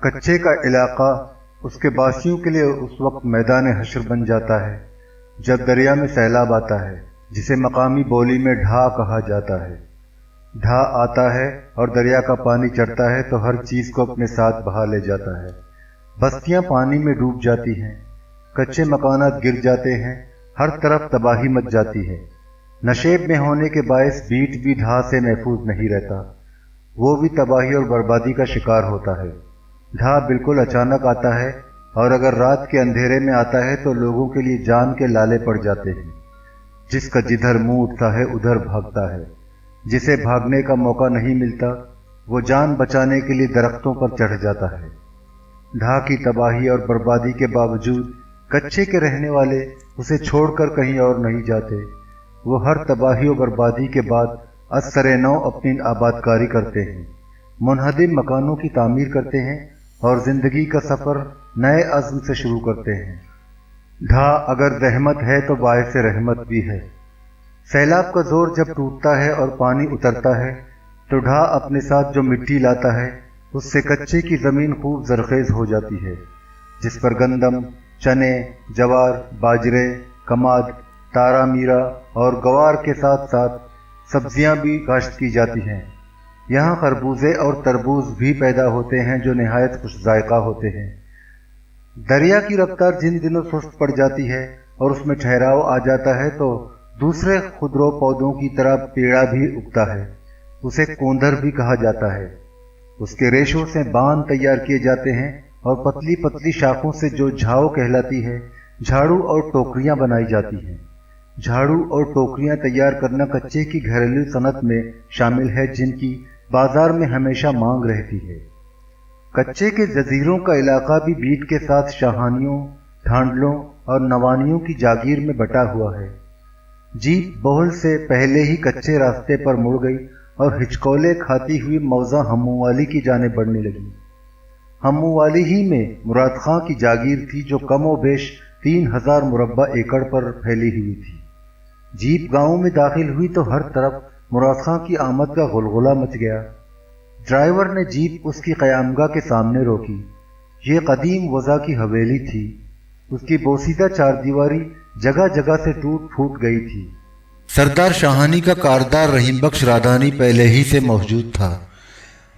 کچے کا علاقہ اس کے باسیوں کے لیے اس وقت میدان حشر بن جاتا ہے جب دریا میں سیلاب آتا ہے، جسے مقامی بولی میں ڈھا کہا جاتا ہے۔ ڈھا آتا ہے اور دریا کا پانی چڑھتا ہے تو ہر چیز کو اپنے ساتھ بہا لے جاتا ہے۔ بستیاں پانی میں ڈوب جاتی ہیں، کچے مکانات گر جاتے ہیں، ہر طرف تباہی مچ جاتی ہے۔ نشیب میں ہونے کے باعث بیٹ بھی ڈھا سے محفوظ نہیں رہتا، وہ بھی تباہی اور بربادی کا شکار ہوتا ہے۔ ڈھا بالکل اچانک آتا ہے اور اگر رات کے اندھیرے میں آتا ہے تو لوگوں کے لیے جان کے لالے پڑ جاتے ہیں۔ جس کا جدھر منہ اٹھتا ہے ادھر بھاگتا ہے، جسے بھاگنے کا موقع نہیں ملتا وہ جان بچانے کے لیے درختوں پر چڑھ جاتا ہے۔ ڈھا کی تباہی اور بربادی کے باوجود کچے کے رہنے والے اسے چھوڑ کر کہیں اور نہیں جاتے، وہ ہر تباہی و بربادی کے بعد از سر نو اپنی آبادکاری کرتے ہیں، منہدم مکانوں کی تعمیر کرتے ہیں اور زندگی کا سفر نئے عزم سے شروع کرتے ہیں۔ ڈھا اگر رحمت ہے تو باعث رحمت بھی ہے۔ سیلاب کا زور جب ٹوٹتا ہے اور پانی اترتا ہے تو ڈھا اپنے ساتھ جو مٹی لاتا ہے اس سے کچے کی زمین خوب زرخیز ہو جاتی ہے، جس پر گندم، چنے، جوار، باجرے، کماد، تارا میرا اور گوار کے ساتھ ساتھ سبزیاں بھی کاشت کی جاتی ہیں۔ یہاں خربوزے اور تربوز بھی پیدا ہوتے ہیں جو نہایت خوش ذائقہ ہوتے ہیں۔ دریا کی رفتار جن دنوں سست پڑ جاتی ہے اور اس میں ٹھہراؤ آ جاتا ہے تو دوسرے خودرو پودوں کی طرح پیڑا بھی اگتا ہے، اسے کوندر بھی کہا جاتا ہے۔ اس کے ریشوں سے بان تیار کیے جاتے ہیں اور پتلی پتلی شاخوں سے جو جھاؤ کہلاتی ہے جھاڑو اور ٹوکریاں بنائی جاتی ہیں۔ جھاڑو اور ٹوکریاں تیار کرنا کچے کی گھریلو صنعت میں شامل ہے جن کی بازار میں ہمیشہ مانگ رہتی ہے۔ کچے کے جزیروں کا علاقہ بھی بیٹ کے ساتھ شاہانیوں، ڈھانڈلوں اور نوانیوں کی جاگیر میں بٹا ہوا ہے۔ جیپ بہل سے پہلے ہی کچے راستے پر مڑ گئی اور ہچکولے کھاتی ہوئی موزہ ہمو والی کی جانب بڑھنے لگی۔ ہمو والی ہی میں مراد خاں کی جاگیر تھی جو کم و بیش 3000 مربع ایکڑ پر پھیلی ہوئی تھی۔ جیپ گاؤں میں داخل ہوئی تو ہر طرف مراد خاں کی آمد کا غلغلہ مچ گیا۔ ڈرائیور نے جیپ اس کی قیامگاہ کے سامنے روکی۔ یہ قدیم وضع کی حویلی تھی، اس کی بوسیدہ چار دیواری جگہ جگہ سے ٹوٹ پھوٹ گئی تھی۔ سردار شاہانی کا کاردار رحیم بخش رادھانی پہلے ہی سے موجود تھا۔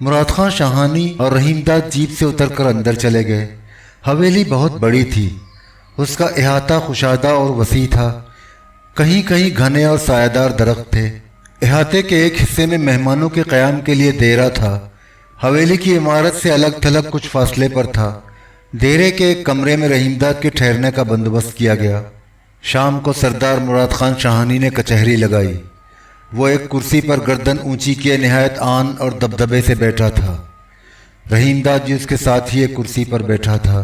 مراد خاں شاہانی اور رحیم داد جیپ سے اتر کر اندر چلے گئے۔ حویلی بہت بڑی تھی، اس کا احاطہ کشادہ اور وسیع تھا، کہیں کہیں گھنے اور سایہ دار درخت تھے۔ احاطے کے ایک حصے میں مہمانوں کے قیام کے لیے دیرہ تھا، حویلی کی عمارت سے الگ تھلگ کچھ فاصلے پر تھا۔ دیرے کے ایک کمرے میں رحیم داد کے ٹھہرنے کا بندوبست کیا گیا۔ شام کو سردار مراد خان شاہانی نے کچہری لگائی۔ وہ ایک کرسی پر گردن اونچی کیے نہایت آن اور دبدبے سے بیٹھا تھا۔ رحیم داد بھی اس کے ساتھ ہی ایک کرسی پر بیٹھا تھا۔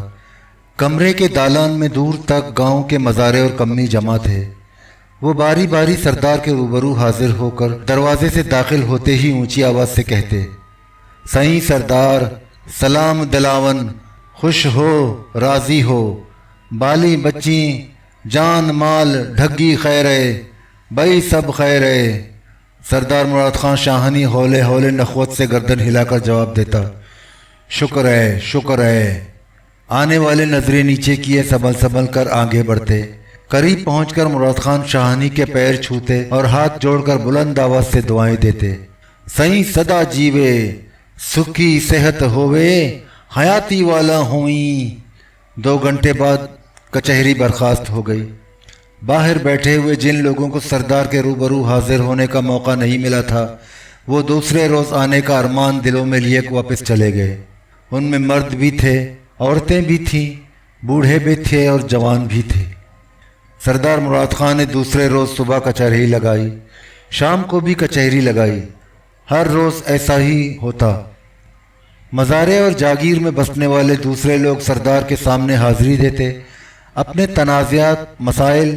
کمرے کے دالان میں دور تک گاؤں کے مزارے اور کمی جمع تھے۔ وہ باری باری سردار کے روبرو حاضر ہو کر دروازے سے داخل ہوتے ہی اونچی آواز سے کہتے، سائیں سردار، سلام دلاون، خوش ہو، راضی ہو، بالی بچی، جان مال ڈھگی خیرے، بئی سب خیرے۔ سردار مراد خان شاہانی ہولے ہولے نخوت سے گردن ہلا کر جواب دیتا، شکر ہے، شکر ہے۔ آنے والے نظریں نیچے کیے سنبھل سنبھل کر آگے بڑھتے، قریب پہنچ کر مراد خان شاہانی کے پیر چھوتے اور ہاتھ جوڑ کر بلند آواز سے دعائیں دیتے، سائیں سدا جیوے، سکھی صحت ہوئے، حیاتی والا ہوئیں۔ 2 گھنٹے بعد کچہری برخاست ہو گئی۔ باہر بیٹھے ہوئے جن لوگوں کو سردار کے روبرو حاضر ہونے کا موقع نہیں ملا تھا وہ دوسرے روز آنے کا ارمان دلوں میں لیے واپس چلے گئے۔ ان میں مرد بھی تھے، عورتیں بھی تھیں، بوڑھے بھی تھے اور جوان بھی تھے۔ سردار مراد خان نے دوسرے روز صبح کچہری لگائی، شام کو بھی کچہری لگائی۔ ہر روز ایسا ہی ہوتا۔ مزارے اور جاگیر میں بسنے والے دوسرے لوگ سردار کے سامنے حاضری دیتے، اپنے تنازعات، مسائل،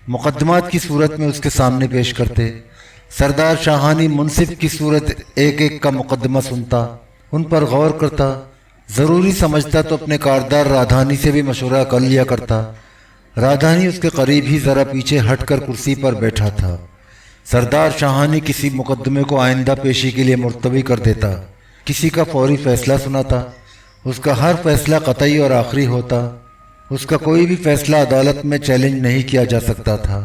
مقدمات کی صورت میں اس کے سامنے پیش کرتے۔ سردار شاہانی منصف کی صورت ایک ایک کا مقدمہ سنتا، ان پر غور کرتا، ضروری سمجھتا تو اپنے کاردار رادھانی سے بھی مشورہ کر لیا کرتا۔ رادھانی اس کے قریب ہی ذرا پیچھے ہٹ کر کرسی پر بیٹھا تھا۔ سردار شاہانی کسی مقدمے کو آئندہ پیشی کے لیے ملتوی کر دیتا، کسی کا فوری فیصلہ سناتا، اس کا ہر فیصلہ قطعی اور آخری ہوتا، اس کا کوئی بھی فیصلہ عدالت میں چیلنج نہیں کیا جا سکتا تھا۔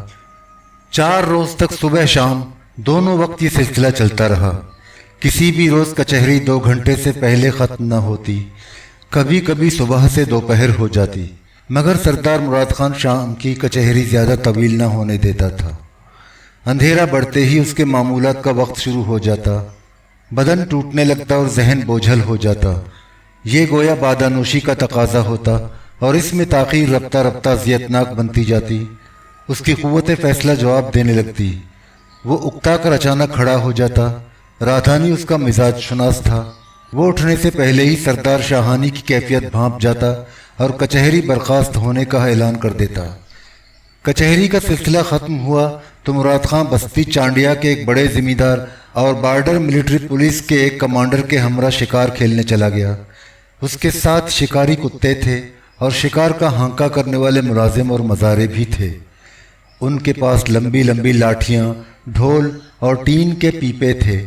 4 روز تک صبح شام دونوں وقت یہ سلسلہ چلتا رہا۔ کسی بھی روز کچہری 2 گھنٹے سے پہلے ختم نہ ہوتی، کبھی کبھی صبح سے دوپہر ہو جاتی، مگر سردار مراد خان شام کی کچہری زیادہ طویل نہ ہونے دیتا تھا۔ اندھیرا بڑھتے ہی اس کے معمولات کا وقت شروع ہو جاتا، بدن ٹوٹنے لگتا اور ذہن بوجھل ہو جاتا۔ یہ گویا بادانوشی کا تقاضا ہوتا اور اس میں تاخیر رفتہ رفتہ اذیتناک بنتی جاتی۔ اس کی قوت فیصلہ جواب دینے لگتی، وہ اکتا کر اچانک کھڑا ہو جاتا۔ رادھانی اس کا مزاج شناس تھا، وہ اٹھنے سے پہلے ہی سردار شاہانی کی کیفیت بھانپ جاتا اور کچہری برخاست ہونے کا اعلان کر دیتا۔ کچہری کا سلسلہ ختم ہوا تو مراد خان بستی چانڈیا کے ایک بڑے ذمہ دار اور بارڈر ملٹری پولیس کے ایک کمانڈر کے ہمراہ شکار کھیلنے چلا گیا۔ اس کے ساتھ شکاری کتے تھے اور شکار کا ہانکا کرنے والے ملازم اور مزارے بھی تھے۔ ان کے پاس لمبی لمبی لاٹھیاں، ڈھول اور ٹین کے پیپے تھے۔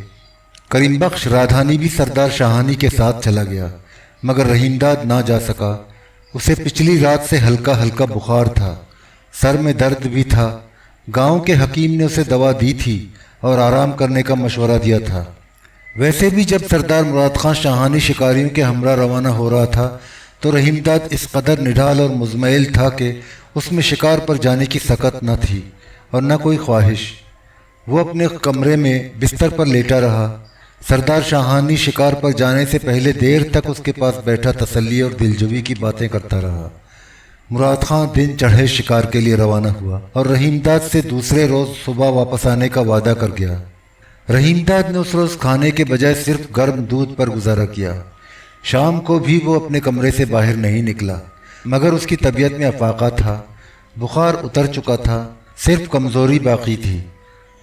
کریم بخش رادھانی بھی سردار شاہانی کے ساتھ چلا گیا، مگر رحیم داد نہ جا سکا۔ اسے پچھلی رات سے ہلکا ہلکا بخار تھا، سر میں درد بھی تھا۔ گاؤں کے حکیم نے اسے دوا دی تھی اور آرام کرنے کا مشورہ دیا تھا۔ ویسے بھی جب سردار مراد خان شاہانی شکاریوں کے ہمراہ روانہ ہو رہا تھا تو رحیم داد اس قدر نڈھال اور مزمعل تھا کہ اس میں شکار پر جانے کی سکت نہ تھی اور نہ کوئی خواہش۔ وہ اپنے کمرے میں بستر پر لیٹا رہا۔ سردار شاہانی شکار پر جانے سے پہلے دیر تک اس کے پاس بیٹھا تسلی اور دلجوئی کی باتیں کرتا رہا۔ مراد خان دن چڑھے شکار کے لیے روانہ ہوا اور رحیم داد سے دوسرے روز صبح واپس آنے کا وعدہ کر گیا۔ رحیم داد نے اس روز کھانے کے بجائے صرف گرم دودھ پر گزارا کیا۔ شام کو بھی وہ اپنے کمرے سے باہر نہیں نکلا، مگر اس کی طبیعت میں افاقہ تھا۔ بخار اتر چکا تھا، صرف کمزوری باقی تھی۔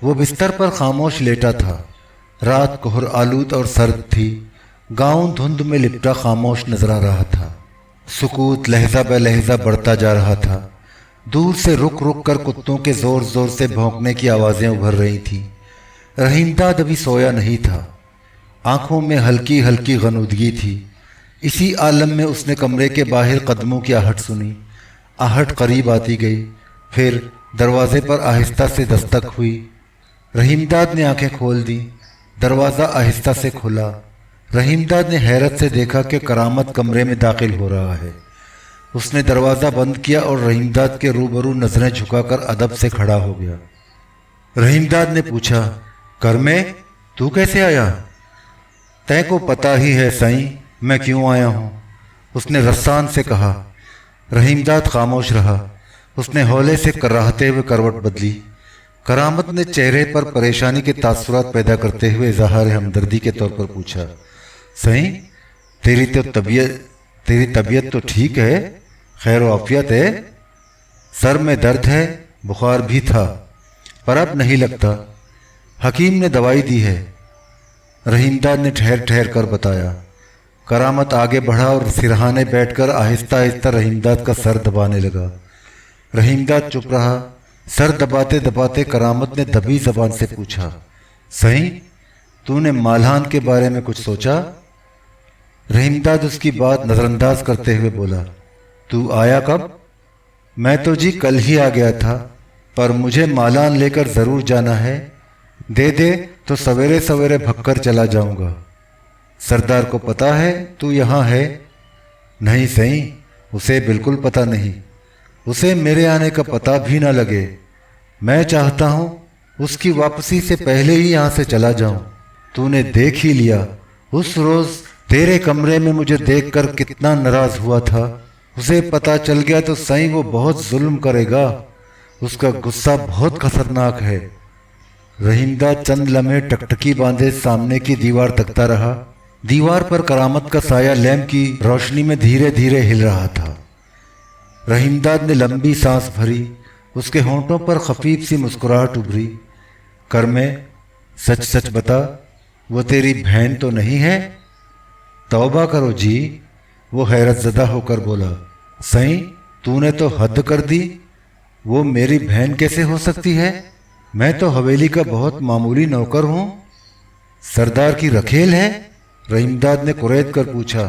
وہ بستر پر خاموش لیٹا تھا۔ رات کوہر آلود اور سرد تھی، گاؤں دھند میں لپٹا خاموش نظر آ رہا تھا۔ سکوت لہجہ بہ لہجہ بڑھتا جا رہا تھا۔ دور سے رک رک کر کتوں کے زور زور سے بھونکنے کی آوازیں ابھر رہی تھیں۔ رحیم داد ابھی سویا نہیں تھا، آنکھوں میں ہلکی ہلکی غنودگی تھی۔ اسی عالم میں اس نے کمرے کے باہر قدموں کی آہٹ سنی۔ آہٹ قریب آتی گئی، پھر دروازے پر آہستہ سے دستک ہوئی۔ رحیم داد نے آنکھیں کھول دیں۔ دروازہ آہستہ سے کھلا۔ رحیم داد نے حیرت سے دیکھا کہ کرامت کمرے میں داخل ہو رہا ہے۔ اس نے دروازہ بند کیا اور رحیم داد کے روبرو نظریں جھکا کر ادب سے کھڑا ہو گیا۔ رحیم داد نے پوچھا، کرمے تو کیسے آیا؟ تے کو پتہ ہی ہے سائیں میں کیوں آیا ہوں، اس نے رسان سے کہا۔ رحیم داد خاموش رہا۔ اس نے ہولے سے کراہتے ہوئے کروٹ بدلی۔ کرامت نے چہرے پر پریشانی کے تاثرات پیدا کرتے ہوئے اظہار ہمدردی کے طور پر پوچھا، سائیں تیری طبیعت تو ٹھیک ہے، خیر و عافیت ہے؟ سر میں درد ہے، بخار بھی تھا، پر اب نہیں لگتا، حکیم نے دوائی دی ہے، رحیم داد نے ٹھہر ٹھہر کر بتایا۔ کرامت آگے بڑھا اور سرہانے بیٹھ کر آہستہ آہستہ رحیم داد کا سر دبانے لگا۔ رحیم داد چپ رہا۔ سر دباتے دباتے کرامت نے دبی زبان سے پوچھا، سائیں تو نے مالہان کے بارے میں کچھ سوچا؟ رحیم داد اس کی بات نظر انداز کرتے ہوئے بولا، تو آیا کب؟ میں تو جی کل ہی آ گیا تھا، پر مجھے مالان لے کر ضرور جانا ہے، دے تو سویرے سویرے بھگ کر چلا جاؤں گا۔ سردار کو پتہ ہے تو یہاں ہے؟ نہیں سائیں، اسے بالکل پتہ نہیں، اسے میرے آنے کا پتہ بھی نہ لگے۔ میں چاہتا ہوں اس کی واپسی سے پہلے ہی یہاں سے چلا جاؤں۔ تو نے دیکھ ہی لیا، اس روز تیرے کمرے میں مجھے دیکھ کر کتنا ناراض ہوا تھا۔ اسے پتہ چل گیا تو سائیں وہ بہت ظلم کرے گا، اس کا غصہ بہت خطرناک ہے۔ رحیم داد چند لمحے ٹکٹکی باندھے سامنے کی دیوار تکتا رہا۔ دیوار پر کرامت کا سایہ لیمپ کی روشنی میں دھیرے دھیرے ہل رہا تھا۔ رحیم داد نے لمبی سانس بھری، اس کے ہونٹوں پر خفیف سی مسکراہٹ ابھری۔ کرمے سچ سچ بتا، وہ تیری بہن تو نہیں ہے؟ توبہ کرو جی، وہ حیرت زدہ ہو کر بولا، سائیں تو نے تو حد کر دی، وہ میری بہن کیسے ہو سکتی ہے؟ میں تو حویلی کا بہت معمولی نوکر ہوں۔ سردار کی رکھیل ہے؟ رحیم داد نے قرید کر پوچھا۔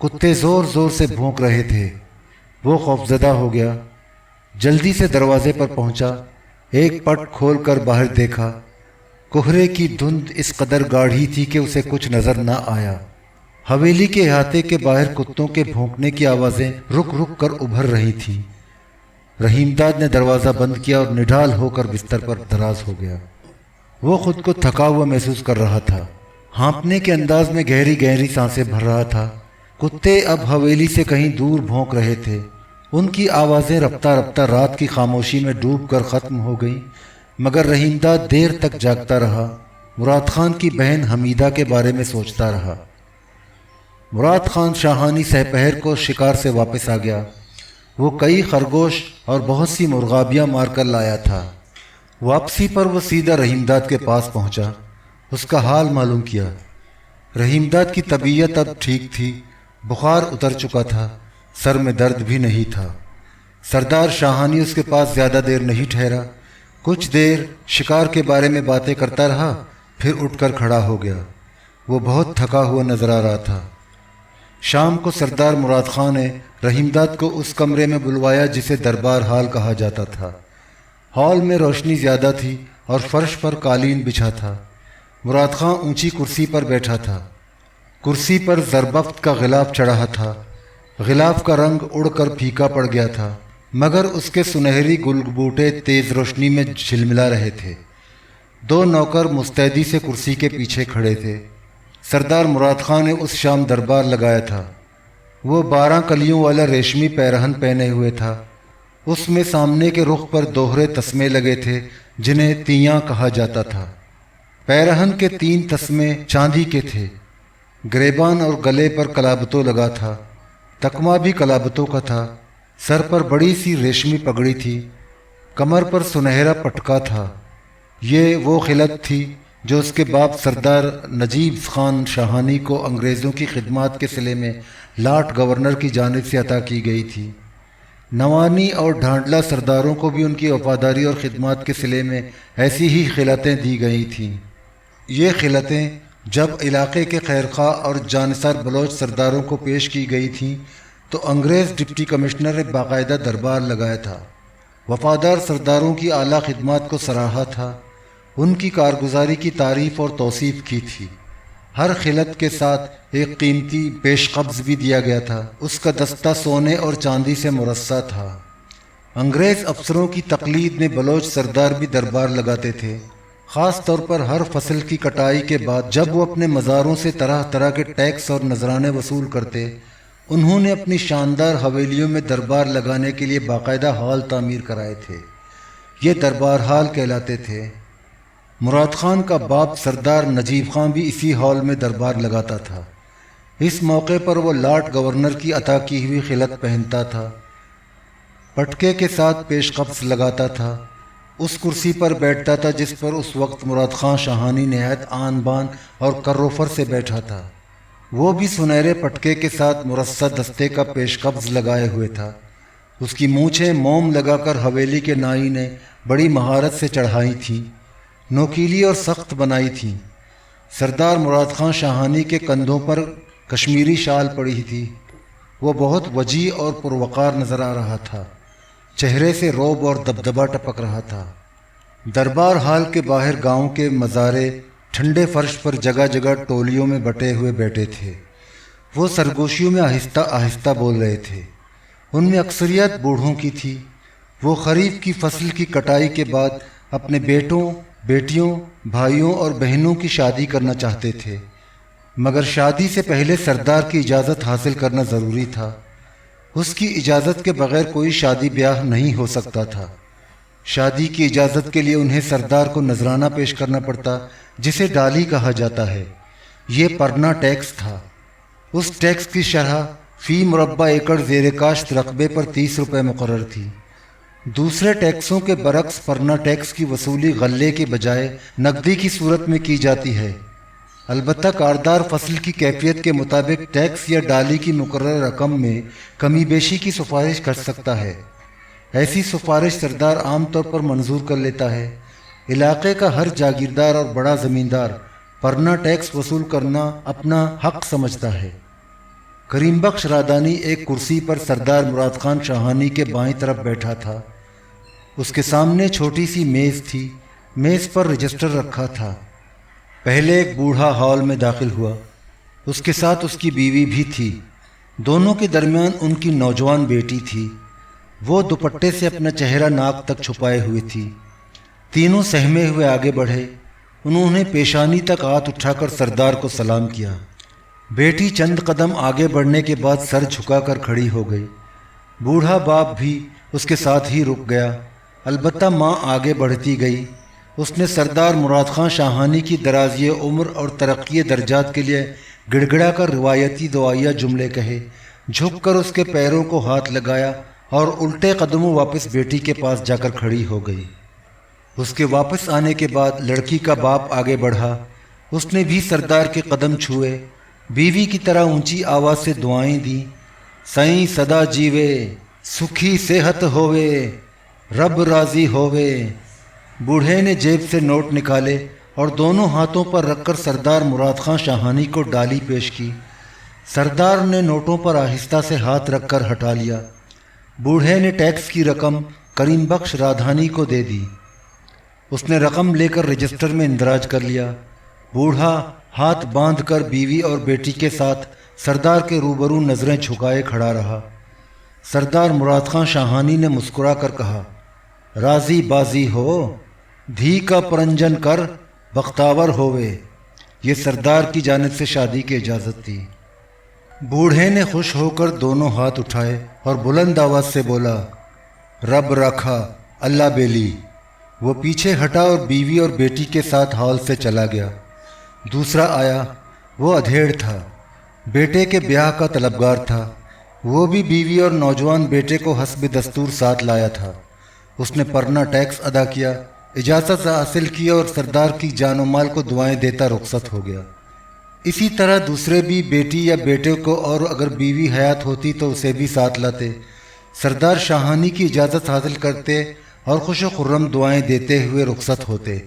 کتے زور زور سے بھونک رہے تھے۔ وہ خوفزدہ ہو گیا، جلدی سے دروازے پر پہنچا، ایک پٹ کھول کر باہر دیکھا۔ کوہرے کی دھند اس قدر گاڑھی تھی کہ اسے کچھ نظر نہ آیا۔ حویلی کے احاطے کے باہر کتوں کے بھونکنے کی آوازیں رک رک کر ابھر رہی تھیں۔ رحیم داد نے دروازہ بند کیا اور نڈھال ہو کر بستر پر دراز ہو گیا۔ وہ خود کو تھکا ہوا محسوس کر رہا تھا، ہانپنے کے انداز میں گہری گہری سانسیں بھر رہا تھا۔ کتے اب حویلی سے کہیں دور بھونک رہے تھے، ان کی آوازیں رفتہ رفتہ رات کی خاموشی میں ڈوب کر ختم ہو گئیں، مگر رحیم داد دیر تک جاگتا رہا، مراد خان کی بہن حمیدہ کے بارے میں سوچتا رہا۔ مراد خان شاہانی سحپہر کو شکار سے واپس آ گیا۔ وہ کئی خرگوش اور بہت سی مرغابیاں مار کر لایا تھا۔ واپسی پر وہ سیدھا رحیم داد کے پاس پہنچا، اس کا حال معلوم کیا۔ رحیم داد کی طبیعت اب ٹھیک تھی، بخار اتر چکا تھا، سر میں درد بھی نہیں تھا۔ سردار شاہانی اس کے پاس زیادہ دیر نہیں ٹھہرا، کچھ دیر شکار کے بارے میں باتیں کرتا رہا، پھر اٹھ کر کھڑا ہو گیا۔ وہ بہت تھکا ہوا نظر آ رہا تھا۔ شام کو سردار مراد خان نے رحیم داد کو اس کمرے میں بلوایا جسے دربار ہال کہا جاتا تھا۔ ہال میں روشنی زیادہ تھی اور فرش پر قالین بچھا تھا۔ مراد خان اونچی کرسی پر بیٹھا تھا، کرسی پر زربفت کا غلاف چڑھا تھا۔ غلاف کا رنگ اڑ کر پھیکا پڑ گیا تھا، مگر اس کے سنہری گل بوٹے تیز روشنی میں جھلملا رہے تھے۔ دو نوکر مستعدی سے کرسی کے پیچھے کھڑے تھے۔ سردار مراد خان نے اس شام دربار لگایا تھا۔ وہ 12 کلیوں والا ریشمی پیرہن پہنے ہوئے تھا۔ اس میں سامنے کے رخ پر دوہرے تسمے لگے تھے جنہیں تیاں کہا جاتا تھا۔ پیرہن کے 3 تسمے چاندی کے تھے، گریبان اور گلے پر کلابتوں لگا تھا، تکمہ بھی کلابتوں کا تھا۔ سر پر بڑی سی ریشمی پگڑی تھی، کمر پر سنہرا پٹکا تھا۔ یہ وہ خلعت تھی جو اس کے باپ سردار نجیب خان شاہانی کو انگریزوں کی خدمات کے صلے میں لاٹ گورنر کی جانب سے عطا کی گئی تھی۔ نوانی اور ڈھانڈلا سرداروں کو بھی ان کی وفاداری اور خدمات کے صلے میں ایسی ہی خلعتیں دی گئی تھیں۔ یہ خلعتیں جب علاقے کے خیرخواہ اور جانثار بلوچ سرداروں کو پیش کی گئی تھیں تو انگریز ڈپٹی کمشنر نے باقاعدہ دربار لگایا تھا، وفادار سرداروں کی اعلیٰ خدمات کو سراہا تھا، ان کی کارگزاری کی تعریف اور توصیف کی تھی۔ ہر خلعت کے ساتھ ایک قیمتی پیش قبض بھی دیا گیا تھا، اس کا دستہ سونے اور چاندی سے مرصع تھا۔ انگریز افسروں کی تقلید میں بلوچ سردار بھی دربار لگاتے تھے، خاص طور پر ہر فصل کی کٹائی کے بعد جب وہ اپنے مزاروں سے طرح طرح کے ٹیکس اور نذرانے وصول کرتے۔ انہوں نے اپنی شاندار حویلیوں میں دربار لگانے کے لیے باقاعدہ ہال تعمیر کرائے تھے، یہ دربار ہال کہلاتے تھے۔ مراد خان کا باپ سردار نجیب خان بھی اسی ہال میں دربار لگاتا تھا۔ اس موقع پر وہ لاٹ گورنر کی عطا کی ہوئی خلعت پہنتا تھا، پٹکے کے ساتھ پیش قبض لگاتا تھا، اس کرسی پر بیٹھتا تھا جس پر اس وقت مراد خان شاہانی نہایت آن بان اور کروفر سے بیٹھا تھا۔ وہ بھی سنہرے پٹکے کے ساتھ مرصع دستے کا پیش قبض لگائے ہوئے تھا۔ اس کی مونچھیں موم لگا کر حویلی کے نائی نے بڑی مہارت سے چڑھائی تھیں، نوکیلی اور سخت بنائی تھیں۔ سردار مراد خان شاہانی کے کندھوں پر کشمیری شال پڑی تھی، وہ بہت وجیح اور پروقار نظر آ رہا تھا، چہرے سے رعب اور دبدبا ٹپک رہا تھا۔ دربار ہال کے باہر گاؤں کے مزارے ٹھنڈے فرش پر جگہ جگہ ٹولیوں میں بٹے ہوئے بیٹھے تھے۔ وہ سرگوشیوں میں آہستہ آہستہ بول رہے تھے، ان میں اکثریت بوڑھوں کی تھی۔ وہ خریف کی فصل کی کٹائی کے بعد اپنے بیٹوں، بیٹیوں، بھائیوں اور بہنوں کی شادی کرنا چاہتے تھے، مگر شادی سے پہلے سردار کی اجازت حاصل کرنا ضروری تھا۔ اس کی اجازت کے بغیر کوئی شادی بیاہ نہیں ہو سکتا تھا۔ شادی کی اجازت کے لیے انہیں سردار کو نذرانہ پیش کرنا پڑتا جسے ڈالی کہا جاتا ہے۔ یہ پرنا ٹیکس تھا۔ اس ٹیکس کی شرح فی مربع ایکڑ زیر کاشت رقبے پر 30 روپے مقرر تھی۔ دوسرے ٹیکسوں کے برعکس پرنا ٹیکس کی وصولی غلے کے بجائے نقدی کی صورت میں کی جاتی ہے۔ البتہ کاردار فصل کی کیفیت کے مطابق ٹیکس یا ڈالی کی مقررہ رقم میں کمی بیشی کی سفارش کر سکتا ہے۔ ایسی سفارش سردار عام طور پر منظور کر لیتا ہے۔ علاقے کا ہر جاگیردار اور بڑا زمیندار پرنا ٹیکس وصول کرنا اپنا حق سمجھتا ہے۔ کریم بخش رادانی ایک کرسی پر سردار مراد خان شاہانی کے بائیں طرف بیٹھا تھا۔ اس کے سامنے چھوٹی سی میز تھی، میز پر رجسٹر رکھا تھا۔ پہلے ایک بوڑھا ہال میں داخل ہوا، اس کے ساتھ اس کی بیوی بھی تھی۔ دونوں کے درمیان ان کی نوجوان بیٹی تھی، وہ دوپٹے سے اپنا چہرہ ناک تک چھپائے ہوئی تھی۔ تینوں سہمے ہوئے آگے بڑھے، انہوں نے پیشانی تک ہاتھ اٹھا کر سردار کو سلام کیا۔ بیٹی چند قدم آگے بڑھنے کے بعد سر جھکا کر کھڑی ہو گئی۔ بوڑھا باپ بھی اس کے ساتھ ہی رک گیا، البتہ ماں آگے بڑھتی گئی۔ اس نے سردار مراد خان شاہانی کی درازی عمر اور ترقی درجات کے لیے گڑ گڑا کر روایتی دعائیہ جملے کہے، جھک کر اس کے پیروں کو ہاتھ لگایا اور الٹے قدموں واپس بیٹی کے پاس جا کر کھڑی ہو گئی۔ اس کے واپس آنے کے بعد لڑکی کا باپ آگے بڑھا، اس نے بھی سردار کے قدم چھوئے، بیوی کی طرح اونچی آواز سے دعائیں دیں، سائیں سدا جیوے، سکھی صحت ہووے، رب راضی ہووے۔ بوڑھے نے جیب سے نوٹ نکالے اور دونوں ہاتھوں پر رکھ کر سردار مراد خان شاہانی کو ڈالی پیش کی۔ سردار نے نوٹوں پر آہستہ سے ہاتھ رکھ کر ہٹا لیا۔ بوڑھے نے ٹیکس کی رقم کریم بخش رادھانی کو دے دی۔ اس نے رقم لے کر رجسٹر میں اندراج کر لیا۔ بوڑھا ہاتھ باندھ کر بیوی اور بیٹی کے ساتھ سردار کے روبرو نظریں جھکائے کھڑا رہا۔ سردار مراد خان شاہانی نے مسکرا کر کہا، راضی بازی ہو، دھی کا پرنجن کر، بختاور ہووے۔ یہ سردار کی جانب سے شادی کی اجازت تھی۔ بوڑھے نے خوش ہو کر دونوں ہاتھ اٹھائے اور بلند آواز سے بولا، رب راکھا، اللہ بیلی۔ وہ پیچھے ہٹا اور بیوی اور بیٹی کے ساتھ ہال سے چلا گیا۔ دوسرا آیا، وہ ادھیڑ تھا، بیٹے کے بیاہ کا طلبگار تھا۔ وہ بھی بیوی اور نوجوان بیٹے کو حسب دستور ساتھ لایا تھا۔ اس نے پرنا ٹیکس ادا کیا، اجازت حاصل کی اور سردار کی جان و مال کو دعائیں دیتا رخصت ہو گیا۔ اسی طرح دوسرے بھی بیٹی یا بیٹے کو، اور اگر بیوی حیات ہوتی تو اسے بھی ساتھ لاتے۔ سردار شاہانی کی اجازت حاصل کرتے اور خوش و خرم دعائیں دیتے ہوئے رخصت ہوتے۔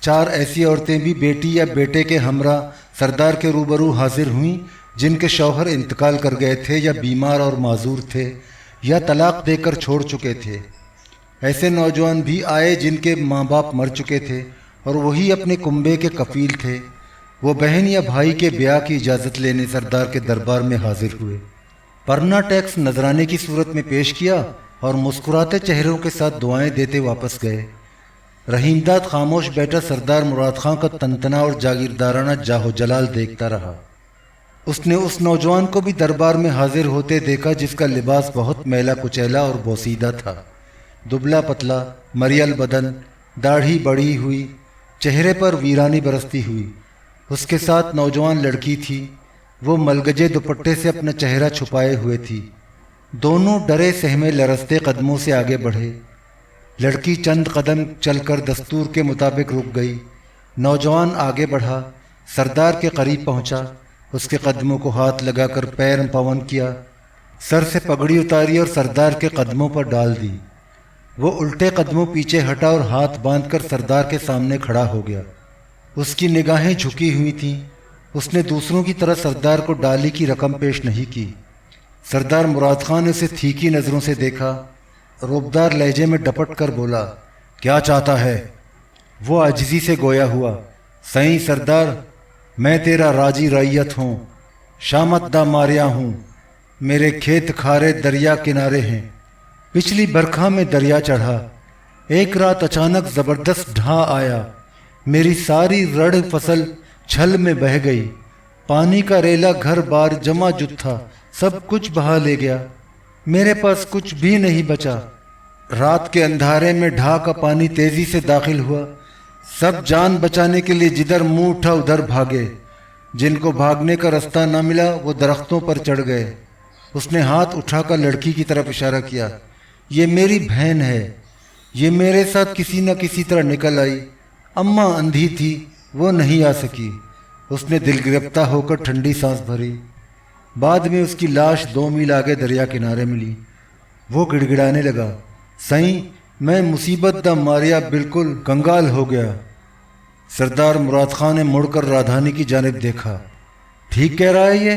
4 ایسی عورتیں بھی بیٹی یا بیٹے کے ہمراہ سردار کے روبرو حاضر ہوئیں جن کے شوہر انتقال کر گئے تھے یا بیمار اور معذور تھے یا طلاق دے کر چھوڑ چکے تھے۔ ایسے نوجوان بھی آئے جن کے ماں باپ مر چکے تھے اور وہی اپنے کنبے کے کفیل تھے۔ وہ بہن یا بھائی کے بیاہ کی اجازت لینے سردار کے دربار میں حاضر ہوئے، پرنا ٹیکس نذرانے کی صورت میں پیش کیا اور مسکراتے چہروں کے ساتھ دعائیں دیتے واپس گئے۔ رحیم داد خاموش بیٹھا سردار مراد خان کا تنتنا اور جاگیردارانہ جاہو جلال دیکھتا رہا۔ اس نے اس نوجوان کو بھی دربار میں حاضر ہوتے دیکھا جس کا لباس بہت میلا کچیلا اور بوسیدہ تھا، دبلا پتلا، مریل بدن، داڑھی بڑھی ہوئی، چہرے پر ویرانی برستی ہوئی۔ اس کے ساتھ نوجوان لڑکی تھی، وہ ملگجے دوپٹے سے اپنا چہرہ چھپائے ہوئے تھی۔ دونوں ڈرے سہمے لرزتے قدموں سے آگے بڑھے۔ لڑکی چند قدم چل کر دستور کے مطابق رک گئی۔ نوجوان آگے بڑھا، سردار کے قریب پہنچا، اس کے قدموں کو ہاتھ لگا کر پیر پون کیا، سر سے پگڑی اتاری اور سردار کے قدموں پر ڈال دی۔ وہ الٹے قدموں پیچھے ہٹا اور ہاتھ باندھ کر سردار کے سامنے کھڑا ہو گیا۔ اس کی نگاہیں جھکی ہوئی تھیں۔ اس نے دوسروں کی طرح سردار کو ڈالی کی رقم پیش نہیں کی۔ سردار مراد خان نے اسے تھیکی نظروں سے دیکھا، روبدار لہجے میں ڈپٹ کر بولا، کیا چاہتا ہے؟ وہ عاجزی سے گویا ہوا، سائیں سردار، میں تیرا راجی رعیت ہوں، شامت دا ماریا ہوں، میرے کھیت کھارے دریا کنارے ہیں۔ پچھلی برکھا میں دریا چڑھا، ایک رات اچانک زبردست ڈھا آیا، میری ساری رڑ فصل چھل میں بہہ گئی، پانی کا ریلا گھر بار جمع جت تھا، سب کچھ بہا لے گیا، میرے پاس کچھ بھی نہیں بچا۔ رات کے اندھارے میں ڈھا کا پانی تیزی سے داخل ہوا، سب جان بچانے کے لیے جدھر منہ اٹھا ادھر بھاگے، جن کو بھاگنے کا رستہ نہ ملا وہ درختوں پر چڑھ گئے۔ اس نے ہاتھ اٹھا کر لڑکی کی طرف اشارہ کیا، یہ میری بہن ہے، یہ میرے ساتھ کسی نہ کسی طرح نکل آئی، اماں اندھی تھی، وہ نہیں آ سکی۔ اس نے دل گرفتہ ہو کر ٹھنڈی سانس بھری۔ بعد میں اس کی لاش 2 میل آگے دریا کنارے ملی۔ وہ گڑ گڑانے لگا، سائیں، میں مصیبت دا ماریا بالکل کنگال ہو گیا۔ سردار مراد خان نے مڑ کر رادھانی کی جانب دیکھا، ٹھیک کہہ رہا ہے یہ؟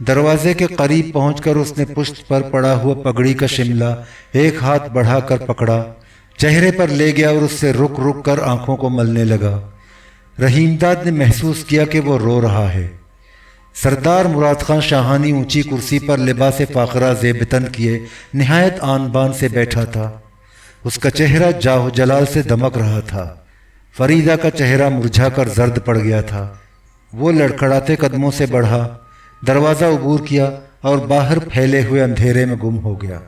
دروازے کے قریب پہنچ کر اس نے پشت پر پڑا ہوا پگڑی کا شملہ ایک ہاتھ بڑھا کر پکڑا، چہرے پر لے گیا اور اس سے رک رک کر آنکھوں کو ملنے لگا۔ رحیم داد نے محسوس کیا کہ وہ رو رہا ہے۔ سردار مراد خان شاہانی اونچی کرسی پر لباس فاخرہ زیب تن کیے نہایت آن بان سے بیٹھا تھا۔ اس کا چہرہ جاہ و جلال سے دمک رہا تھا۔ فریدہ کا چہرہ مرجھا کر زرد پڑ گیا تھا۔ وہ لڑکھڑاتے قدموں سے بڑھا، دروازہ عبور کیا اور باہر پھیلے ہوئے اندھیرے میں گم ہو گیا۔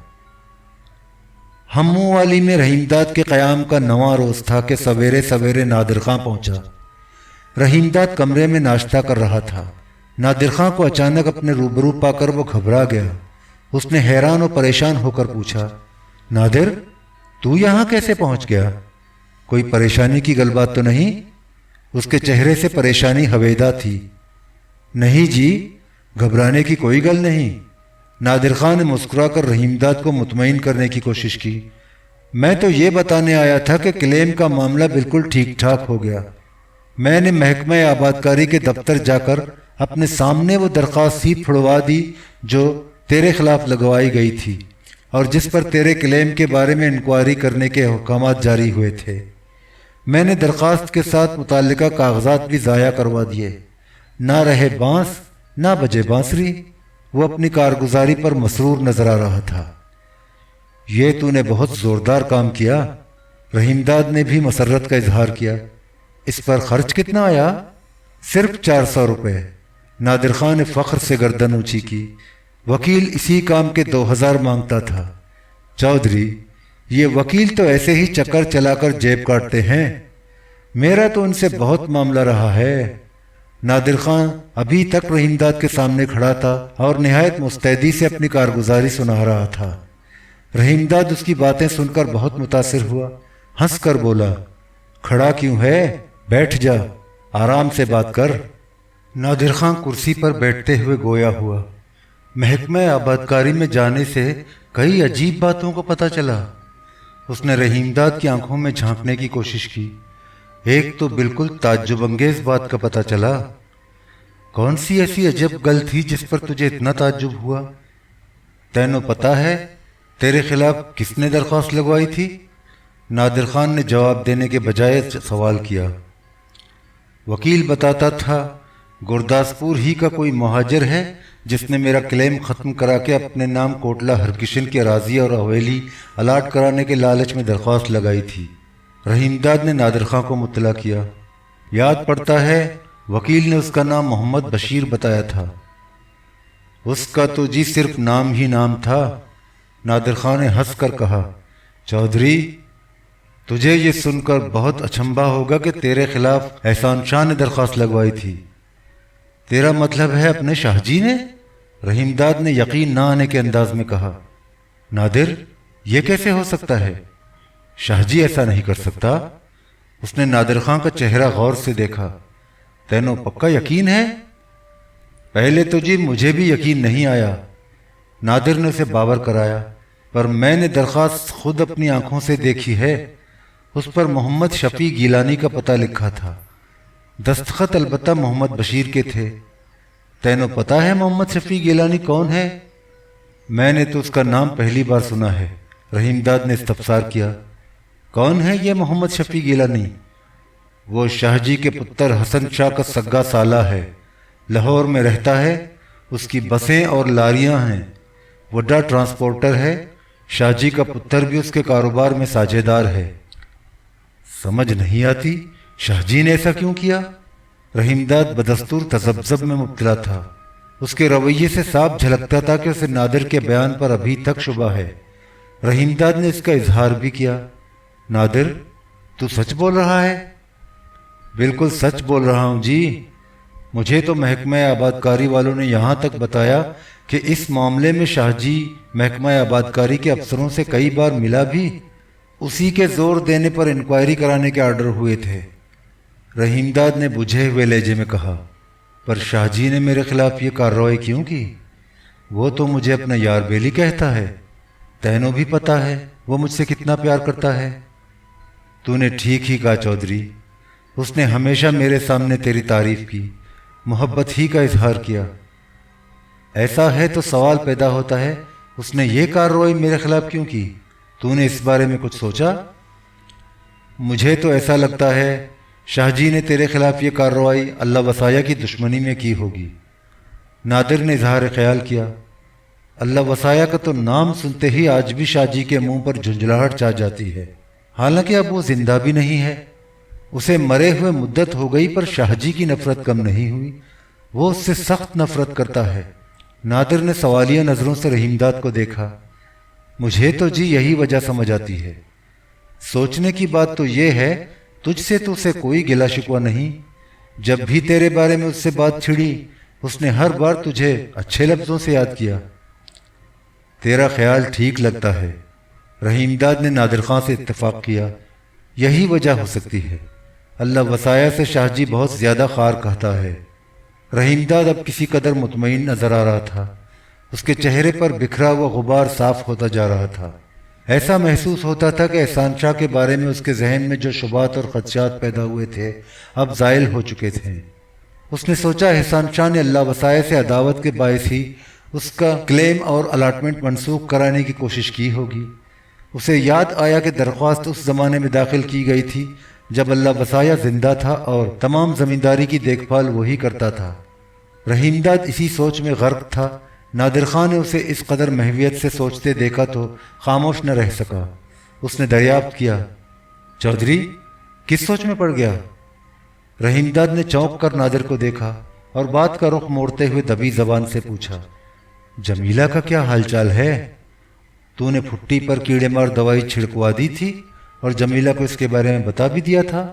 ہموں والی میں رحیم داد کے قیام کا نواں روز تھا کہ سویرے سویرے نادر خان پہنچا۔ رحیم داد کمرے میں ناشتہ کر رہا تھا۔ نادر خان کو اچانک اپنے روبرو پا کر وہ گھبرا گیا۔ اس نے حیران و پریشان ہو کر پوچھا، نادر، تو یہاں کیسے پہنچ گیا؟ کوئی پریشانی کی گل بات تو نہیں؟ اس کے چہرے سے پریشانی ہویدا تھی۔ نہیں جی، گھبرانے کی کوئی گل نہیں۔ نادر خان نے مسکرا کر رحیم داد کو مطمئن کرنے کی کوشش کی۔ میں تو یہ بتانے آیا تھا کہ کلیم کا معاملہ بالکل ٹھیک ٹھاک ہو گیا۔ میں نے محکمہ آبادکاری کے دفتر جا کر اپنے سامنے وہ درخواست ہی پھڑوا دی جو تیرے خلاف لگوائی گئی تھی اور جس پر تیرے کلیم کے بارے میں انکوائری کرنے کے احکامات جاری ہوئے تھے۔ میں نے درخواست کے ساتھ متعلقہ کاغذات بھی ضائع کروا دیے۔ نہ رہے بانس نہ بجے بانسری۔ وہ اپنی کارگزاری پر مسرور نظر آ رہا تھا۔ یہ تو نے بہت زوردار کام کیا۔ رحیم داد نے بھی مسرت کا اظہار کیا۔ اس پر خرچ کتنا آیا؟ صرف 400 روپے۔ نادر خان نے فخر سے گردن اونچی کی۔ وکیل اسی کام کے 2000 مانگتا تھا۔ چودھری، یہ وکیل تو ایسے ہی چکر چلا کر جیب کاٹتے ہیں۔ میرا تو ان سے بہت معاملہ رہا ہے۔ نادر خان ابھی تک رحیم داد کے سامنے کھڑا تھا اور نہایت مستعدی سے اپنی کارگزاری سنا رہا تھا۔ رحیم داد اس کی باتیں سن کر بہت متاثر ہوا، ہنس کر بولا، کھڑا کیوں ہے؟ بیٹھ جا، آرام سے بات کر۔ نادر خان کرسی پر بیٹھتے ہوئے گویا ہوا۔ محکمہ آبادکاری میں جانے سے کئی عجیب باتوں کو پتہ چلا۔ اس نے رحیم داد کی آنکھوں میں جھانکنے کی کوشش کی۔ ایک تو بالکل تعجب انگیز بات کا پتہ چلا۔ کون سی ایسی عجب گل تھی جس پر تجھے اتنا تعجب ہوا؟ تینوں پتہ ہے تیرے خلاف کس نے درخواست لگوائی تھی؟ نادر خان نے جواب دینے کے بجائے سوال کیا۔ وکیل بتاتا تھا گرداسپور ہی کا کوئی مہاجر ہے جس نے میرا کلیم ختم کرا کے اپنے نام کوٹلہ ہرکشن کی اراضی اور حویلی الاٹ کرانے کے لالچ میں درخواست لگائی تھی۔ رحیم داد نے نادر خان کو مطلع کیا۔ یاد پڑتا ہے وکیل نے اس کا نام محمد بشیر بتایا تھا۔ اس کا تو جی صرف نام ہی نام تھا۔ نادر خان نے ہنس کر کہا، چودھری، تجھے یہ سن کر بہت اچنبھا ہوگا کہ تیرے خلاف احسان شاہ نے درخواست لگوائی تھی۔ تیرا مطلب ہے اپنے شاہ جی نے؟ رحیم داد نے یقین نہ آنے کے انداز میں کہا۔ نادر، یہ کیسے ہو سکتا ہے؟ شاہ جی ایسا نہیں کر سکتا۔ اس نے نادر خان کا چہرہ غور سے دیکھا۔ تینوں پکا یقین ہے؟ پہلے تو جی مجھے بھی یقین نہیں آیا۔ نادر نے اسے باور کرایا، پر میں نے درخواست خود اپنی آنکھوں سے دیکھی ہے۔ اس پر محمد شفیع گیلانی کا پتہ لکھا تھا۔ دستخط البتہ محمد بشیر کے تھے۔ تینوں پتہ ہے محمد شفیع گیلانی کون ہے؟ میں نے تو اس کا نام پہلی بار سنا ہے۔ رحیم داد نے استفسار کیا۔ کون ہے یہ محمد شفیع گیلانی؟ وہ شاہ جی کے پتر حسن شاہ کا سگا سالہ ہے۔ لاہور میں رہتا ہے۔ اس کی بسیں اور لاریاں ہیں۔ وڈا ٹرانسپورٹر ہے۔ شاہ جی کا پتر بھی اس کے کاروبار میں ساجھے دار ہے۔ سمجھ نہیں آتی شاہ جی نے ایسا کیوں کیا؟ رحیم داد بدستور تذبذب میں مبتلا تھا۔ اس کے رویے سے صاف جھلکتا تھا کہ اسے نادر کے بیان پر ابھی تک شبہ ہے۔ رحیم داد نے اس کا اظہار بھی کیا۔ نادر، تو سچ بول رہا ہے؟ بالکل سچ بول رہا ہوں جی۔ مجھے تو محکمہ آبادکاری والوں نے یہاں تک بتایا کہ اس معاملے میں شاہ جی محکمہ آبادکاری کے افسروں سے کئی بار ملا بھی۔ اسی کے زور دینے پر انکوائری کرانے کے آرڈر ہوئے تھے۔ رحیم داد نے بجھے ہوئے لہجے میں کہا، پر شاہ جی نے میرے خلاف یہ کارروائی کیوں کی؟ وہ تو مجھے اپنا یار بیلی کہتا ہے۔ تینوں بھی پتہ ہے وہ مجھ سے کتنا پیار کرتا ہے۔ تو نے ٹھیک ہی کہا چودھری۔ اس نے ہمیشہ میرے سامنے تیری تعریف کی، محبت ہی کا اظہار کیا۔ ایسا ہے تو سوال پیدا ہوتا ہے اس نے یہ کارروائی میرے خلاف کیوں کی؟ تو نے اس بارے میں کچھ سوچا؟ مجھے تو ایسا لگتا ہے شاہ جی نے تیرے خلاف یہ کارروائی اللہ وصایا کی دشمنی میں کی ہوگی۔ نادر نے اظہار خیال کیا۔ اللہ وصایا کا تو نام سنتے ہی آج بھی شاہ جی کے منہ پر جھنجھلاہٹ چھا جاتی ہے، حالانکہ اب وہ زندہ بھی نہیں ہے۔ اسے مرے ہوئے مدت ہو گئی پر شاہ جی کی نفرت کم نہیں ہوئی، وہ اس سے سخت نفرت کرتا ہے۔ نادر نے سوالیہ نظروں سے رحیم داد کو دیکھا۔ مجھے تو جی یہی وجہ سمجھ آتی ہے۔ سوچنے کی بات تو یہ ہے تجھ سے تو اسے کوئی گلہ شکوہ نہیں، جب بھی تیرے بارے میں اس سے بات چھڑی اس نے ہر بار تجھے اچھے لفظوں سے یاد کیا۔ تیرا خیال ٹھیک لگتا ہے۔ رحیم داد نے نادر خان سے اتفاق کیا۔ یہی وجہ ہو سکتی ہے۔ اللہ وصایا سے شاہ جی بہت زیادہ خار کہتا ہے۔ رحیم داد اب کسی قدر مطمئن نظر آ رہا تھا۔ اس کے چہرے پر بکھرا ہوا غبار صاف ہوتا جا رہا تھا۔ ایسا محسوس ہوتا تھا کہ احسان شاہ کے بارے میں اس کے ذہن میں جو شبہات اور خدشات پیدا ہوئے تھے اب زائل ہو چکے تھے۔ اس نے سوچا احسان شاہ نے اللہ وصایا سے عداوت کے باعث ہی اس کا کلیم اور الاٹمنٹ منسوخ کرانے کی کوشش کی ہوگی۔ اسے یاد آیا کہ درخواست اس زمانے میں داخل کی گئی تھی جب اللہ وصایا زندہ تھا اور تمام زمینداری کی دیکھ بھال وہی کرتا تھا۔ رحیم داد اسی سوچ میں غرق تھا۔ نادر خان نے اسے اس قدر محویت سے سوچتے دیکھا تو خاموش نہ رہ سکا۔ اس نے دریافت کیا، چودھری کس سوچ میں پڑ گیا؟ رحیم داد نے چونک کر نادر کو دیکھا اور بات کا رخ موڑتے ہوئے دبی زبان سے پوچھا، جمیلہ کا کیا حال چال ہے؟ تو نے پھٹی پر کیڑے مار دوائی چھڑکوا دی تھی اور جمیلہ کو اس کے بارے میں بتا بھی دیا تھا؟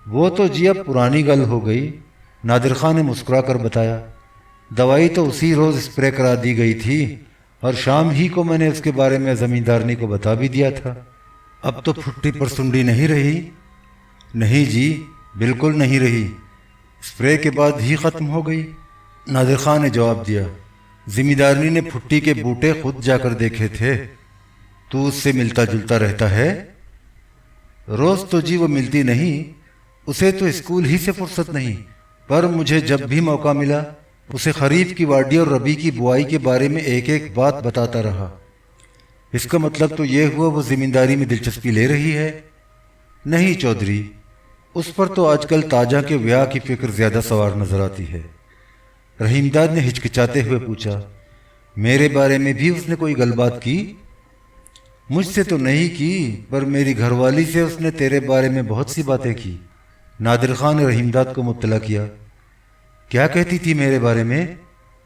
وہ تو جی اب پرانی گل ہو گئی، نادر خان نے مسکرا کر بتایا۔ دوائی تو اسی روز اسپرے کرا دی گئی تھی اور شام ہی کو میں نے اس کے بارے میں زمیندارنی کو بتا بھی دیا تھا۔ اب تو پھٹی پر سنڈی نہیں رہی؟ نہیں جی بالکل نہیں رہی، اسپرے کے بعد ہی ختم ہو گئی، نادر خان نے جواب دیا۔ زمیندارنی نے پھٹی کے بوٹے خود جا کر دیکھے تھے۔ تو اس سے ملتا جلتا رہتا ہے؟ روز تو جی وہ ملتی نہیں، اسے تو اسکول ہی سے فرصت نہیں، پر مجھے جب بھی موقع ملا اسے خریف کی واڈی اور ربی کی بوائی کے بارے میں ایک ایک بات بتاتا رہا۔ اس کا مطلب تو یہ ہوا وہ زمینداری میں دلچسپی لے رہی ہے؟ نہیں چودھری، اس پر تو آج کل تاجہ کے ویاہ کی فکر زیادہ سوار نظر آتی ہے۔ رحیم داد نے ہچکچاتے ہوئے پوچھا، میرے بارے میں بھی اس نے کوئی گل بات کی؟ مجھ سے تو نہیں کی، پر میری گھر والی سے اس نے تیرے بارے میں بہت سی باتیں کی۔ نادر خان نے رحیم داد کو مطلع کیا۔ کیا کہتی تھی میرے بارے میں؟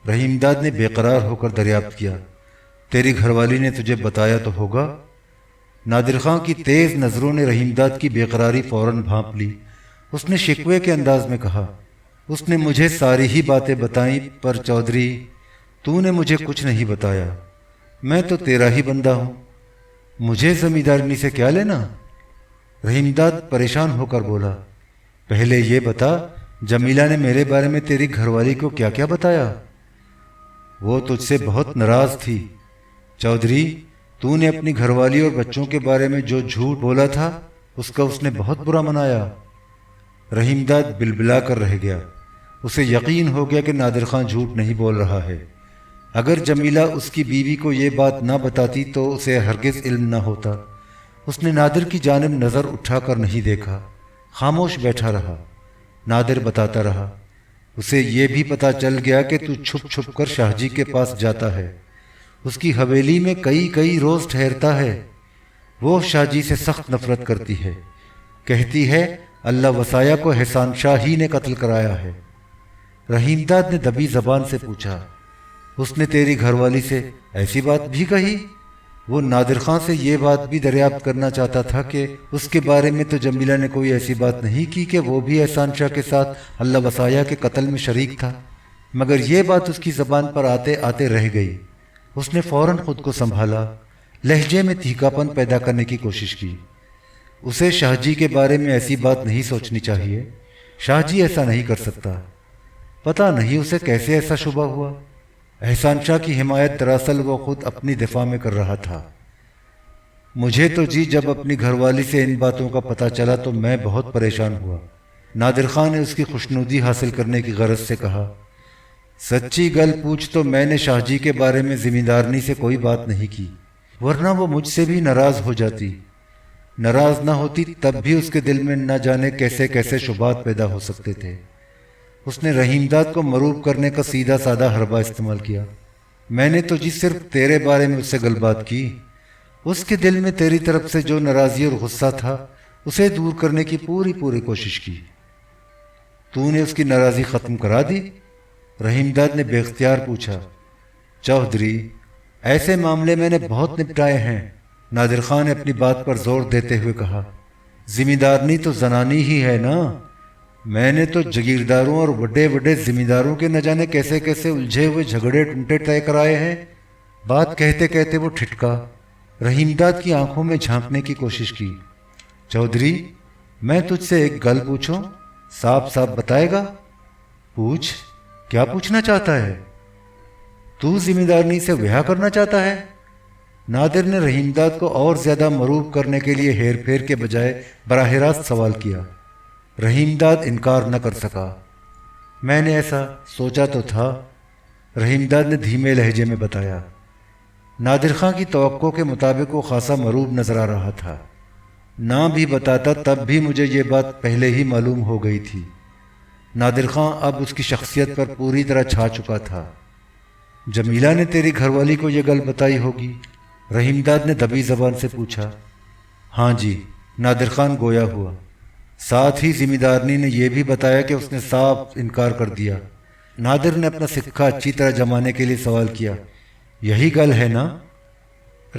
رحیم داد نے بے قرار ہو کر دریافت کیا۔ تیری گھر والی نے تجھے بتایا تو ہوگا؟ نادر خان کی تیز نظروں نے رحیم داد کی بے قراری فوراً بھانپ لی۔ اس نے شکوے کے انداز میں کہا، اس نے مجھے ساری ہی باتیں بتائیں، پر چودھری تو نے مجھے کچھ نہیں بتایا۔ میں تو تیرا ہی بندہ ہوں، مجھے زمیندارنی سے کیا لینا؟ رحیم داد پریشان ہو کر بولا، پہلے یہ بتا جمیلہ نے میرے بارے میں تیری گھر والی کو کیا کیا بتایا؟ وہ تجھ سے بہت ناراض تھی چودھری، تو نے اپنی گھر والی اور بچوں کے بارے میں جو جھوٹ بولا تھا اس کا اس نے بہت برا منایا۔ رحیم داد بلبلا کر رہ گیا۔ اسے یقین ہو گیا کہ نادر خان جھوٹ نہیں بول رہا ہے۔ اگر جمیلہ اس کی بیوی کو یہ بات نہ بتاتی تو اسے ہرگز علم نہ ہوتا۔ اس نے نادر کی جانب نظر اٹھا کر نہیں دیکھا، خاموش بیٹھا رہا۔ نادر بتاتا رہا، اسے یہ بھی پتا چل گیا کہ تو چھپ چھپ کر شاہ جی کے پاس جاتا ہے، اس کی حویلی میں کئی روز ٹھہرتا ہے۔ وہ شاہ جی سے سخت نفرت کرتی ہے، کہتی ہے اللہ وصایا کو احسان شاہ ہی نے قتل کرایا ہے۔ رحیم داد نے دبی زبان سے پوچھا، اس نے تیری گھر والی سے ایسی بات بھی کہی؟ وہ نادر خان سے یہ بات بھی دریافت کرنا چاہتا تھا کہ اس کے بارے میں تو جمیلہ نے کوئی ایسی بات نہیں کی کہ وہ بھی احسان شاہ کے ساتھ اللہ وصایا کے قتل میں شریک تھا، مگر یہ بات اس کی زبان پر آتے آتے رہ گئی۔ اس نے فوراً خود کو سنبھالا، لہجے میں تیکھا پن پیدا کرنے کی کوشش کی۔ اسے شاہ جی کے بارے میں ایسی بات نہیں سوچنی چاہیے، شاہ جی ایسا نہیں کر سکتا۔ پتہ نہیں اسے کیسے ایسا شبہ ہوا۔ احسان شاہ کی حمایت دراصل وہ خود اپنی دفاع میں کر رہا تھا۔ مجھے تو جی جب اپنی گھر والی سے ان باتوں کا پتہ چلا تو میں بہت پریشان ہوا۔ نادر خان نے اس کی خوشنودی حاصل کرنے کی غرض سے کہا، سچی گل پوچھ تو میں نے شاہ جی کے بارے میں زمیندارنی سے کوئی بات نہیں کی، ورنہ وہ مجھ سے بھی ناراض ہو جاتی۔ ناراض نہ ہوتی تب بھی اس کے دل میں نہ جانے کیسے کیسے شبہات پیدا ہو سکتے تھے۔ اس نے رحیم داد کو مروب کرنے کا سیدھا سادہ حربہ استعمال کیا۔ میں نے تو جی صرف تیرے بارے میں اس سے گل بات کی، اس کے دل میں تیری طرف سے جو ناراضی اور غصہ تھا اسے دور کرنے کی پوری کوشش کی۔ تو نے اس کی ناراضی ختم کرا دی؟ رحیم داد نے بے اختیار پوچھا۔ چودھری، ایسے معاملے میں نے بہت نپٹائے ہیں، نادر خان نے اپنی بات پر زور دیتے ہوئے کہا۔ زمیندارنی تو زنانی ہی ہے نا، میں نے تو جگیرداروں اور بڑے زمینداروں کے نہ جانے کیسے کیسے الجھے ہوئے جھگڑے ٹنٹے طے کرائے ہیں۔ بات کہتے کہتے وہ ٹھٹکا، رحیم داد کی آنکھوں میں جھانکنے کی کوشش کی۔ چودھری، میں تجھ سے ایک گل پوچھوں، صاف بتائے گا؟ پوچھ، کیا پوچھنا چاہتا ہے؟ تو زمیندارنی سے بیاہ کرنا چاہتا ہے؟ نادر نے رحیم داد کو اور زیادہ مروب کرنے کے لیے ہیر پھیر کے بجائے براہ راست سوال کیا۔ رحیم داد انکار نہ کر سکا۔ میں نے ایسا سوچا تو تھا، رحیم داد نے دھیمے لہجے میں بتایا۔ نادر خان کی توقع کے مطابق وہ خاصا مروب نظر آ رہا تھا۔ نہ بھی بتاتا تب بھی مجھے یہ بات پہلے ہی معلوم ہو گئی تھی۔ نادر خان اب اس کی شخصیت پر پوری طرح چھا چکا تھا۔ جمیلہ نے تیری گھر والی کو یہ گل بتائی ہوگی؟ رحیم داد نے دبی زبان سے پوچھا۔ ہاں جی، نادر خان گویا ہوا۔ ساتھ ہی زمیندارنی نے یہ بھی بتایا کہ اس نے صاف انکار کر دیا۔ نادر نے اپنا سکہ اچھی طرح جمانے کے لیے سوال کیا۔ یہی گل ہے نا؟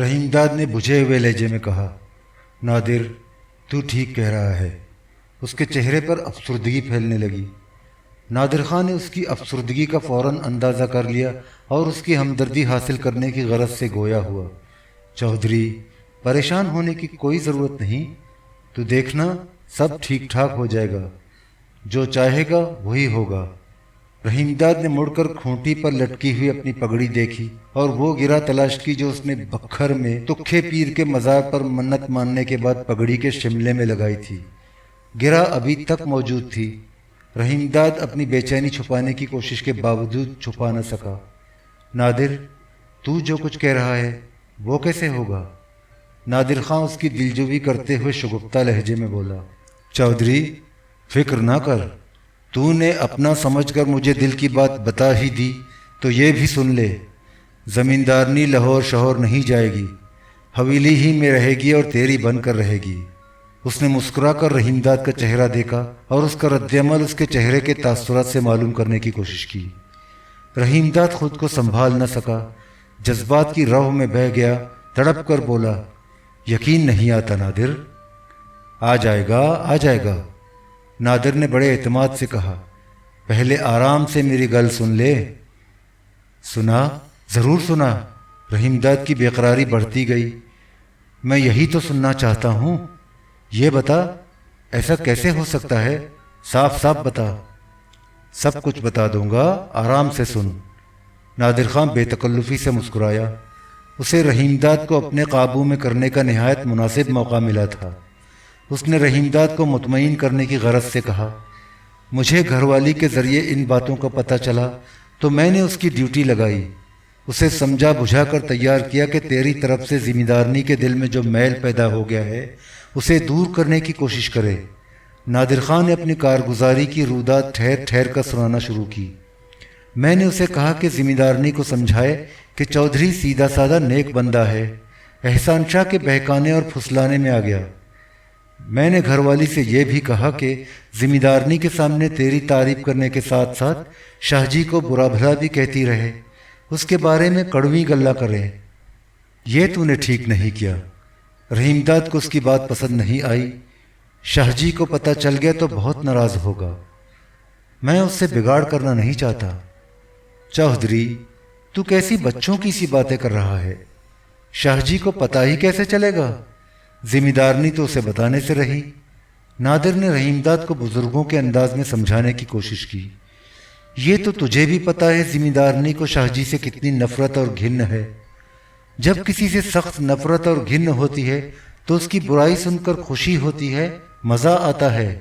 رحیم داد نے بجھے ہوئے لہجے میں کہا۔ نادر، تو ٹھیک کہہ رہا ہے۔ اس کے چہرے پر افسردگی پھیلنے لگی۔ نادر خان نے اس کی افسردگی کا فوراً اندازہ کر لیا اور اس کی ہمدردی حاصل کرنے کی غرض سے گویا ہوا۔ چودھری، پریشان ہونے کی کوئی ضرورت نہیں، تو دیکھنا سب ٹھیک ٹھاک ہو جائے گا، جو چاہے گا وہی ہوگا۔ رحیم داد نے مڑ کر کھونٹی پر لٹکی ہوئی اپنی پگڑی دیکھی اور وہ گرہ تلاش کی جو اس نے بکھر میں تکھے پیر کے مزار پر منت ماننے کے بعد پگڑی کے شملے میں لگائی تھی۔ گرہ ابھی تک موجود تھی۔ رحیم داد اپنی بے چینی چھپانے کی کوشش کے باوجود چھپا نہ سکا۔ نادر، تو جو کچھ کہہ رہا ہے وہ کیسے ہوگا؟ نادر خان اس کی دلجوئی کرتے ہوئے شگفتہ لہجے میں بولا۔ چودھری، فکر نہ کر، تو نے اپنا سمجھ کر مجھے دل کی بات بتا ہی دی تو یہ بھی سن لے، زمیندارنی لاہور شہور نہیں جائے گی، حویلی ہی میں رہے گی اور تیری بن کر رہے گی۔ اس نے مسکرا کر رحیم داد کا چہرہ دیکھا اور اس کا رد عمل اس کے چہرے کے تاثرات سے معلوم کرنے کی کوشش کی۔ رحیم داد خود کو سنبھال نہ سکا، جذبات کی روح میں بہہ گیا، تڑپ کر بولا۔ یقین نہیں آتا نادر؟ آ جائے گا، نادر نے بڑے اعتماد سے کہا۔ پہلے آرام سے میری گل سن لے۔ سنا، ضرور سنا۔ رحیم داد کی بے قراری بڑھتی گئی۔ میں یہی تو سننا چاہتا ہوں، یہ بتا، ایسا کیسے ہو سکتا ہے؟ صاف بتا۔ سب کچھ بتا دوں گا، آرام سے سن۔ نادر خان بے تکلفی سے مسکرایا۔ اسے رحیم داد کو اپنے قابو میں کرنے کا نہایت مناسب موقع ملا تھا۔ اس نے رحیم داد کو مطمئن کرنے کی غرض سے کہا۔ مجھے گھر والی کے ذریعے ان باتوں کا پتہ چلا تو میں نے اس کی ڈیوٹی لگائی، اسے سمجھا بجھا کر تیار کیا کہ تیری طرف سے زمیندارنی کے دل میں جو میل پیدا ہو گیا ہے اسے دور کرنے کی کوشش کرے۔ نادر خان نے اپنی کارگزاری کی رودات ٹھہر کر سنانا شروع کی۔ میں نے اسے کہا کہ زمیندارنی کو سمجھائے کہ چودھری سیدھا سادہ نیک بندہ ہے، احسان شاہ کے بہکانے اور پھسلانے میں آ گیا۔ میں نے گھر والی سے یہ بھی کہا کہ زمیندارنی کے سامنے تیری تعریف کرنے کے ساتھ ساتھ شاہ جی کو برا بھلا بھی کہتی رہے، اس کے بارے میں کڑوی گلہ کرے۔ یہ تو نے ٹھیک نہیں کیا۔ رحیم داد کو اس کی بات پسند نہیں آئی۔ شاہ جی کو پتہ چل گیا تو بہت ناراض ہوگا، میں اس سے بگاڑ کرنا نہیں چاہتا۔ چودھری، تو کیسی بچوں کی سی باتیں کر رہا ہے؟ شاہ جی کو پتہ ہی کیسے چلے گا؟ زمیندارنی تو اسے بتانے سے رہی۔ نادر نے رحیم داد کو بزرگوں کے انداز میں سمجھانے کی کوشش کی۔ یہ تو تجھے بھی پتہ ہے زمیندارنی کو شاہ جی سے کتنی نفرت اور گھن ہے۔ جب کسی سے سخت نفرت اور گھن ہوتی ہے تو اس کی برائی سن کر خوشی ہوتی ہے، مزہ آتا ہے۔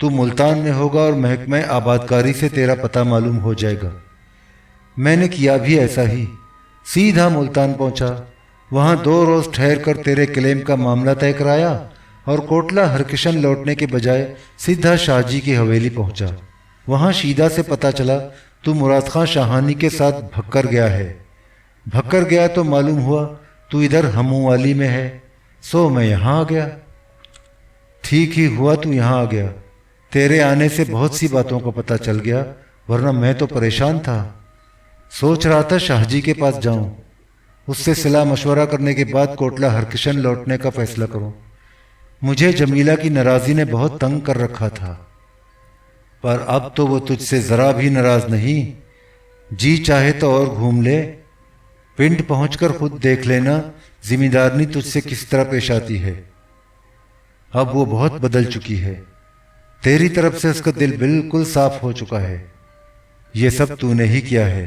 تو ملتان میں ہوگا اور محکمہ آبادکاری سے تیرا پتہ معلوم ہو جائے گا۔ میں نے کیا بھی ایسا ہی، سیدھا ملتان پہنچا، وہاں 2 روز ٹھہر کر تیرے کلیم کا معاملہ طے کرایا اور کوٹلہ ہرکشن لوٹنے کے بجائے سیدھا شاہ جی کی حویلی پہنچا۔ وہاں شیدہ سے پتہ چلا تو مراد خان شاہانی کے ساتھ بھکر گیا ہے۔ بھکر گیا تو معلوم ہوا تو ادھر ہموں والی میں ہے، سو میں یہاں آ گیا۔ ٹھیک ہی ہوا تو یہاں آ گیا، تیرے آنے سے بہت سی باتوں کا پتہ چل گیا، ورنہ میں تو پریشان تھا۔ سوچ رہا تھا شاہ جی کے پاس جاؤں، اس سے صلاح مشورہ کرنے کے بعد کوٹلہ ہرکشن لوٹنے کا فیصلہ کروں۔ مجھے جمیلہ کی ناراضی نے بہت تنگ کر رکھا تھا، پر اب تو وہ تجھ سے ذرا بھی ناراض نہیں، جی چاہے تو اور گھوم لے، پنڈ پہنچ کر خود دیکھ لینا ذمہ دارنی تجھ سے کس طرح پیش آتی ہے۔ اب وہ بہت بدل چکی ہے، تیری طرف سے اس کا دل بالکل صاف ہو چکا ہے، یہ سب تو نے ہی کیا ہے۔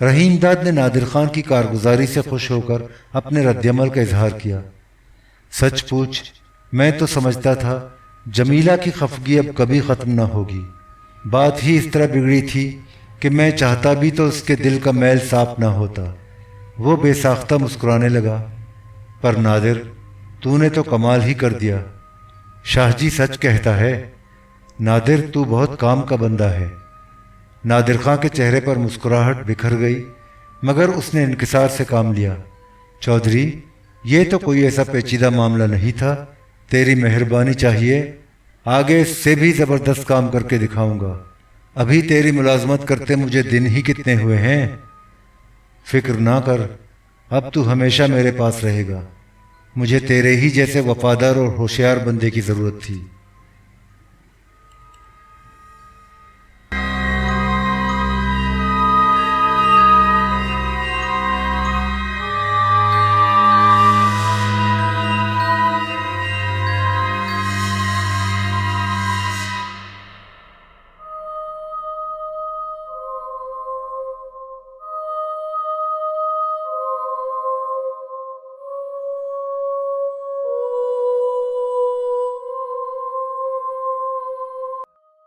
رحیم داد نے نادر خان کی کارگزاری سے خوش ہو کر اپنے رد عمل کا اظہار کیا۔ سچ پوچھ میں تو سمجھتا تھا جمیلہ کی خفگی اب کبھی ختم نہ ہوگی، بات ہی اس طرح بگڑی تھی کہ میں چاہتا بھی تو اس کے دل کا میل صاف نہ ہوتا۔ وہ بے ساختہ مسکرانے لگا، پر نادر تو نے تو کمال ہی کر دیا، شاہ جی سچ کہتا ہے، نادر تو بہت کام کا بندہ ہے۔ نادر خان کے چہرے پر مسکراہٹ بکھر گئی، مگر اس نے انکسار سے کام لیا۔ چودھری یہ تو کوئی ایسا پیچیدہ معاملہ نہیں تھا، تیری مہربانی چاہیے، آگے اس سے بھی زبردست کام کر کے دکھاؤں گا۔ ابھی تیری ملازمت کرتے مجھے دن ہی کتنے ہوئے ہیں۔ فکر نہ کر، اب تو ہمیشہ میرے پاس رہے گا، مجھے تیرے ہی جیسے وفادار اور ہوشیار بندے کی ضرورت تھی۔